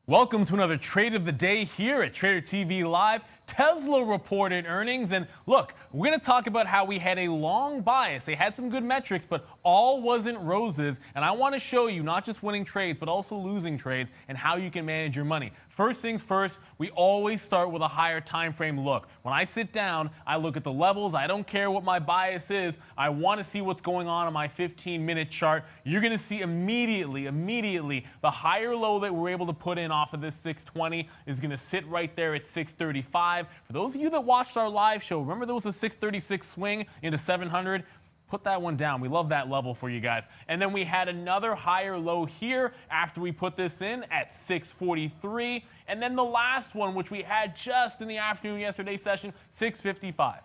Welcome to another trade of the day here at TraderTV.Live. Tesla reported earnings, and look, we're going to talk about how we had a long bias. They had some good metrics, but all wasn't roses, and I want to show you not just winning trades, but also losing trades and how you can manage your money. First things first, we always start with a higher time frame look. When I sit down, I look at the levels. I don't care what my bias is. I want to see what's going on my 15-minute chart. You're going to see immediately, the higher low that we're able to put in off of this 620 is going to sit right there at 635. For those of you that watched our live show, remember there was a 636 swing into 700? Put that one down. We love that level for you guys. And then we had another higher low here after we put this in at 643. And then the last one, which we had just in the afternoon yesterday's session, 655.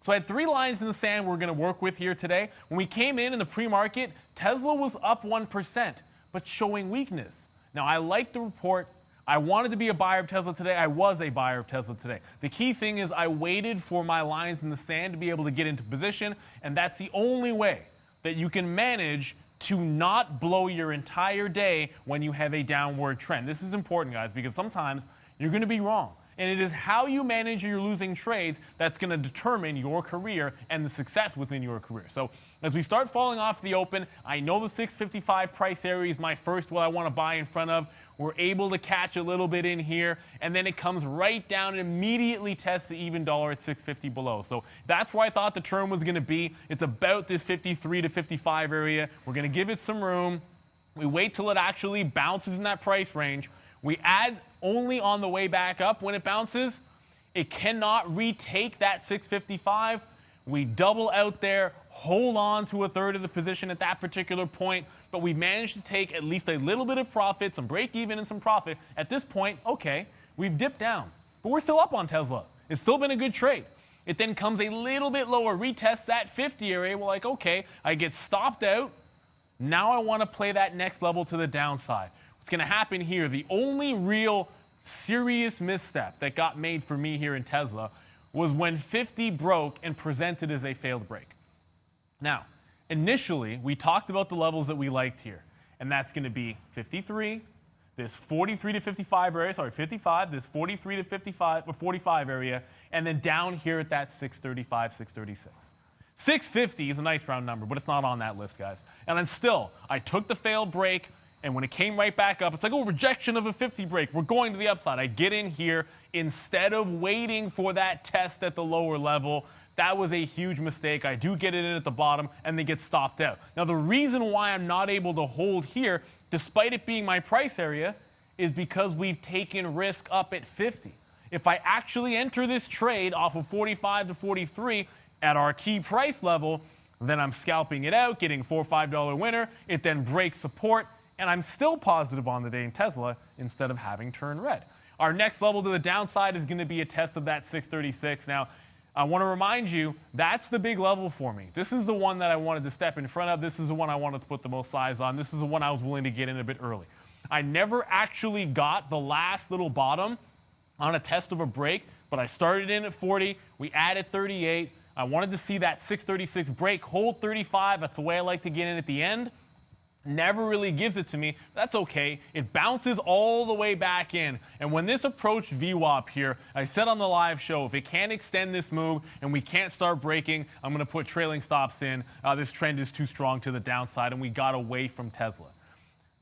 So I had three lines in the sand we're going to work with here today. When we came in the pre-market, Tesla was up 1%, but showing weakness. Now, I like the report. I wanted to be a buyer of Tesla today. I was a buyer of Tesla today. The key thing is I waited for my lines in the sand to be able to get into position, and that's the only way that you can manage to not blow your entire day when you have a downward trend. This is important, guys, because sometimes you're going to be wrong. And it is how you manage your losing trades that's going to determine your career and the success within your career. So as we start falling off the open, I know the 655 price area is my first what I want to buy in front of. We're able to catch a little bit in here, and then it comes right down and immediately tests the even dollar at 650 below. So that's where I thought the term was going to be. It's about this 53 to 55 area. We're going to give it some room. We wait till it actually bounces in that price range. We add only on the way back up when it bounces. It cannot retake that 655. We double out there, hold on to a third of the position at that particular point, but we managed to take at least a little bit of profit, some break even and some profit. At this point, okay, we've dipped down, but we're still up on Tesla. It's still been a good trade. It then comes a little bit lower, retests that 50 area. We're like, okay, I get stopped out. Now I want to play that next level to the downside. What's going to happen here, the only real serious misstep that got made for me here in Tesla was when 50 broke and presented as a failed break. Now, initially, we talked about the levels that we liked here, and that's going to be 53, this 43 to 55 area, sorry, 55, this 43 to 55 or 45 area, and then down here at that 635, 636. 650 is a nice round number, but it's not on that list, guys. And then still, I took the failed break, and when it came right back up, it's like, oh, rejection of a 50 break. We're going to the upside. I get in here instead of waiting for that test at the lower level. That was a huge mistake. I do get it in at the bottom, and they get stopped out. Now, the reason why I'm not able to hold here, despite it being my price area, is because we've taken risk up at 50. If I actually enter this trade off of 45 to 43 at our key price level, then I'm scalping it out, getting $4 or $5 winner. It then breaks support, and I'm still positive on the day in Tesla instead of having turned red. Our next level to the downside is going to be a test of that 636. Now, I want to remind you, that's the big level for me. This is the one that I wanted to step in front of. This is the one I wanted to put the most size on. This is the one I was willing to get in a bit early. I never actually got the last little bottom on a test of a break, but I started in at 40. We added 38. I wanted to see that 636 break, hold 35. That's the way I like to get in at the end. Never really gives it to me. That's okay. It bounces all the way back in. And when this approached VWAP here, I said on the live show, if it can't extend this move and we can't start breaking, I'm going to put trailing stops in. This trend is too strong to the downside, and we got away from Tesla.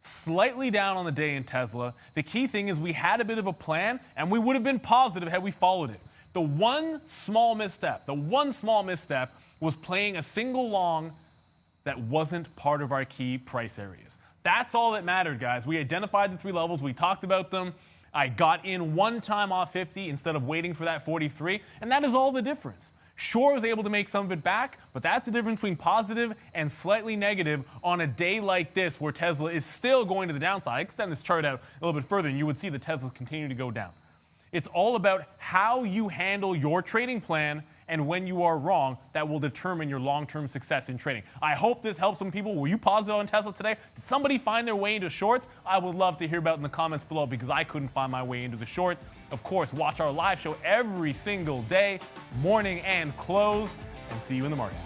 Slightly down on the day in Tesla. The key thing is we had a bit of a plan, and we would have been positive had we followed it. The one small misstep was playing a single long that wasn't part of our key price areas. That's all that mattered, guys. We identified the three levels. We talked about them. I got in one time off 50 instead of waiting for that 43, and that is all the difference. Sure, I was able to make some of it back, but that's the difference between positive and slightly negative on a day like this where Tesla is still going to the downside. I extend this chart out a little bit further, and you would see the Teslas continue to go down. It's all about how you handle your trading plan, and when you are wrong, that will determine your long-term success in trading. I hope this helps some people. Were you positive on Tesla today? Did somebody find their way into shorts? I would love to hear about it in the comments below, because I couldn't find my way into the shorts. Of course, watch our live show every single day, morning and close, and see you in the market.